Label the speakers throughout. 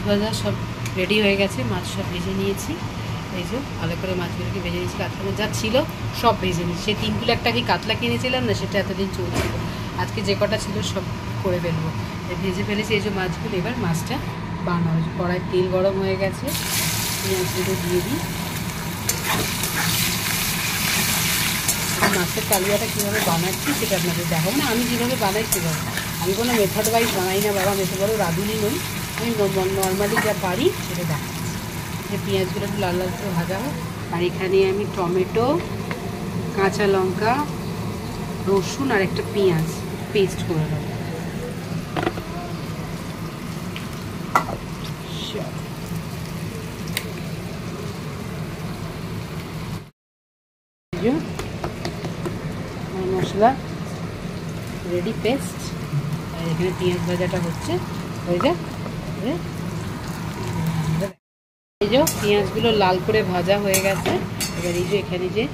Speaker 1: ভাজা সব রেডি হয়ে গেছে, মাছ সব ভেজে নিয়েছি। এই যে ভালো করে মাছগুলোকে ভেজে নিয়েছি, কাতলা যা ছিল সব ভেজে নিয়েছি। সেই 3 কিলো একটা কি কাতলা কিনেছিলাম না, সেটা এতদিন চলছিল। আজকে যে কটা ছিল সব করে ফেলবো, ভেজে ফেলেছি এই যে মাছগুলো। এবার মাছটা বানাবো। কড়াই তেল গরম হয়ে গেছে, পেঁয়াজগুলো দিয়ে দিই। মাছের কালিয়াটা কীভাবে বানাচ্ছি সেটা আপনাদের দেখাবো না, আমি কীভাবে বানাই সেভাবে। আমি কোনো মেথড ওয়াইজ বানাই না বাবা, আমি এত বড় রাঁধুনি নই। আমি নর্মালি যা পারি সেটা দেখাচ্ছি। যে পেঁয়াজগুলো একটু লাল লাল করে ভাজা হয়। আর এখানে আমি টমেটো, কাঁচা লঙ্কা, রসুন আর একটা পেঁয়াজ পেস্ট করে নেব। মশলা রেডি পেস্ট। আর এখানে পেঁয়াজ ভাজাটা হচ্ছে, হয়ে যায়। এই যে পেঁয়াজগুলো লাল করে ভাজা হয়ে গেছে। এবার এই যে এখানে যে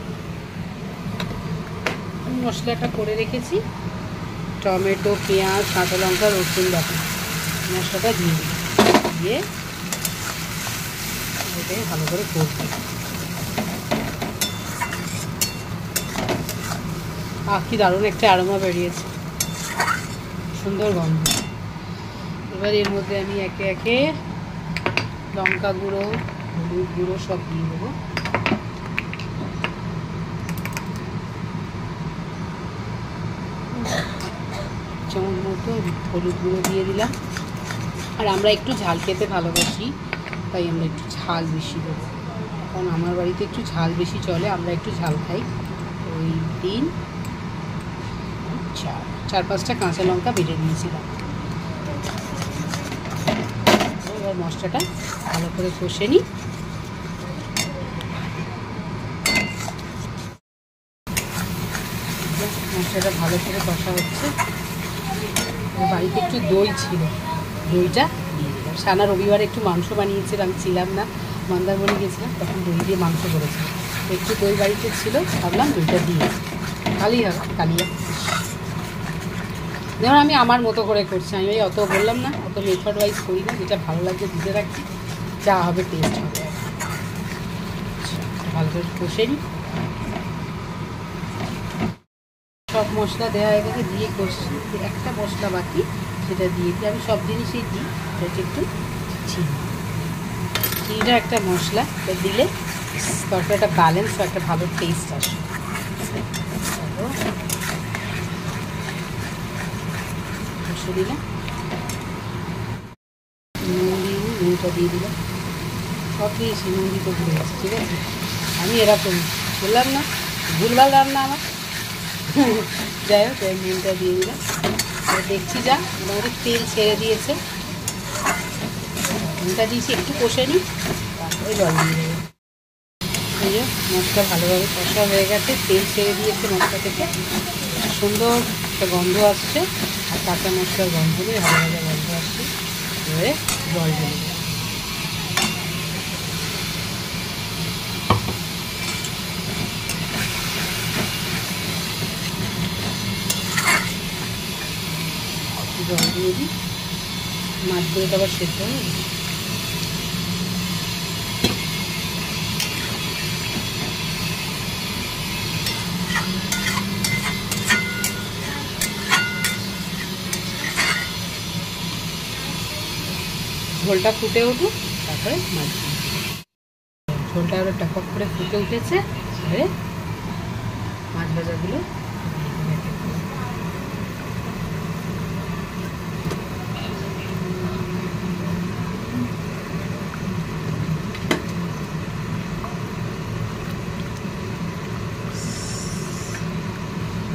Speaker 1: মশলাটা করে রেখেছি, টমেটো, পেঁয়াজ, কাঁচা লঙ্কা, রসুন বাটা, মশলাটা দিয়ে দিয়ে এটাকে ভালো করে করতে। কি দারুণ একটা অ্যারোমা বেরিয়েছে, সুন্দর গন্ধ। এবার এর মধ্যে আমি একে একে লঙ্কা গুঁড়ো, হলুদ গুঁড়ো সব দিয়ে দেবো। চামচ মতো হলুদ গুঁড়ো দিয়ে দিলাম। আর আমরা একটু ঝাল খেতে ভালোবাসি, তাই আমরা একটু ঝাল বেশি দেবো, কারণ আমার বাড়িতে একটু ঝাল বেশি চলে, আমরা একটু ঝাল খাই। ওই 4-5টা কাঁচা লঙ্কা বেটে নিয়েছিলাম। এবার মশলাটা ভালো করে কষে নিই। মশলাটা ভালো করে কষা হচ্ছে। বাড়িতে একটু দই ছিল, দইটা দিয়ে দিলাম। সানা রবিবারে একটু মাংস বানিয়েছিলাম, ছিলাম না, মন্দারমণি গেছিলাম, তখন দই দিয়ে মাংস করেছিলাম। একটু দই বাড়িতে ছিল, ভাবলাম দইটা দিয়ে খালি হবে কালিয়া। যেমন আমি আমার মতো করে করছি, আমি ওই অত বললাম না, অত মেথড ওয়াইজ করি না, যেটা ভালো লাগছে দিতে রাখছি, যা হবে টেস্ট হবে। ভালো করে কষে নিই। সব মশলা দেওয়া হয়ে গেছে, দিয়ে কষছি। একটা মশলা বাকি, সেটা দিয়ে দিই। আমি সব জিনিসই দিই, সেটা একটু চিনিটা একটা মশলা দিলে তরকারিটা ব্যালেন্স হয়, একটা ভালো টেস্ট আসে। কষে দিলাম, নুনটা দিয়ে দিলাম, সব দিয়েছি, নুন দিতে ভুলে গেছি। ঠিক আছে, আমি এরকম বললাম না, ভুলভাল রান্না আমার। যাই হোক, নুনটা দিয়ে দিলাম। দেখছি যা মোটামুটি তেল ছেড়ে দিয়েছে, নুনটা দিয়েছি, একটু কষে নিই, তারপরে জল দিয়ে দেবো। এই যে মশলা ভালোভাবে কষা হয়ে গেছে, তেল ছেড়ে দিয়েছে মশলা থেকে, সুন্দর একটা গন্ধ আসছে। আর কাঁচা মশলার গন্ধ দিয়ে ভালো ভালো গন্ধ আসছে। এবারে জল ঢেলে দেবো। জল দিয়ে দিই, মাছগুলো তো আবার সেদ্ধ হবে। ঝোলটা ফুটে উঠুক, তারপরে মাছ। ঝোলটা আরও টক করে ফুটে উঠেছে, এবারে মাছ ভাজাগুলো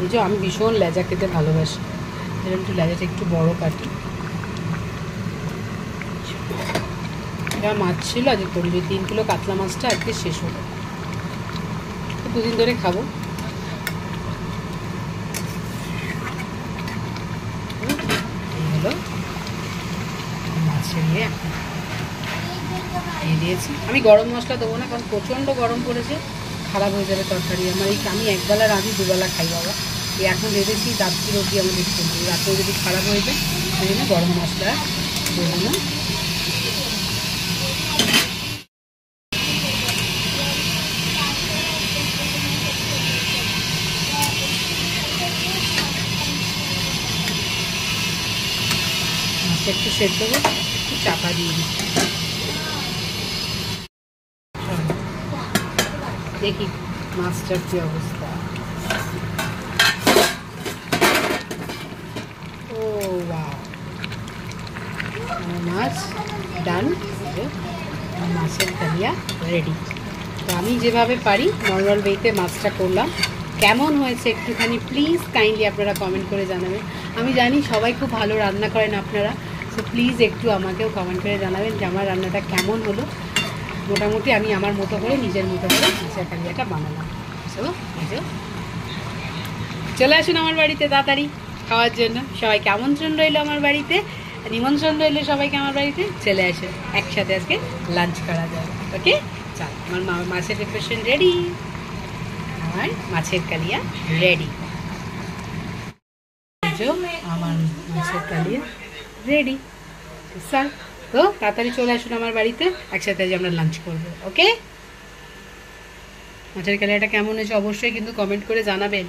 Speaker 1: এই যে। আমি ভীষণ লেজা খেতে ভালোবাসি, এরকম একটু লেজাটা একটু বড় কাটি। এটা মাছ ছিল আজকে করি, 3 কিলো কাতলা মাছটা আজকে শেষ হলো, 2 দিন ধরে খাবো। এই হলো মাছের দিয়ে দিয়েছি। আমি গরম মশলা দেবো না, কারণ প্রচণ্ড গরম পড়েছে, খারাপ হয়ে যাবে তরকারি আমার। আমি একবেলা রাঁধি, দুবেলা খাই বাবা। এখন রেঁধেছি রাত্রি অবধি আমাদের চলবে, রাতেও যদি খারাপ হয়ে যায় সেই জন্য গরম মশলা দেবো না। সেদ্ধ হোক, একটু চাপা দিয়ে দিচ্ছি। দেখি মাছটার কি অবস্থা। ও ওয়াও, মাছ ডান, মাছের কালিয়া রেডি। তো আমি যেভাবে পারি নর্মাল ওয়েতে মাছটা করলাম, কেমন হয়েছে একটুখানি প্লিজ কাইন্ডলি আপনারা কমেন্ট করে জানাবেন। আমি জানি সবাই খুব ভালো রান্না করেন আপনারা, সো প্লিজ একটু আমাকেও কমেন্ট করে জানাবেন যে আমার রান্নাটা কেমন হলো। মোটামুটি আমি আমার মতো করে নিজের মতো করে মাছের কালিয়াটা বানালাম। সো চলে আসুন আমার বাড়িতে তাড়াতাড়ি খাওয়ার জন্য। সবাইকে আমন্ত্রণ রইল আমার বাড়িতে, নিমন্ত্রণ রইল সবাইকে আমার বাড়িতে। চলে আসুন, একসাথে আজকে লাঞ্চ করা যাবে। ওকে, চল, আমার মাছের প্রিপারেশন রেডি, আমার মাছের কালিয়া রেডি। আমার মাছের কালিয়া রেডি স্যার। তো তাড়াতাড়ি চলে আসুন আমার বাড়িতে, একসাথে আজ আমরা লাঞ্চ করবো। ওকে, মাছের কালিয়াটা কেমন হয়েছে অবশ্যই কিন্তু কমেন্ট করে জানাবেন।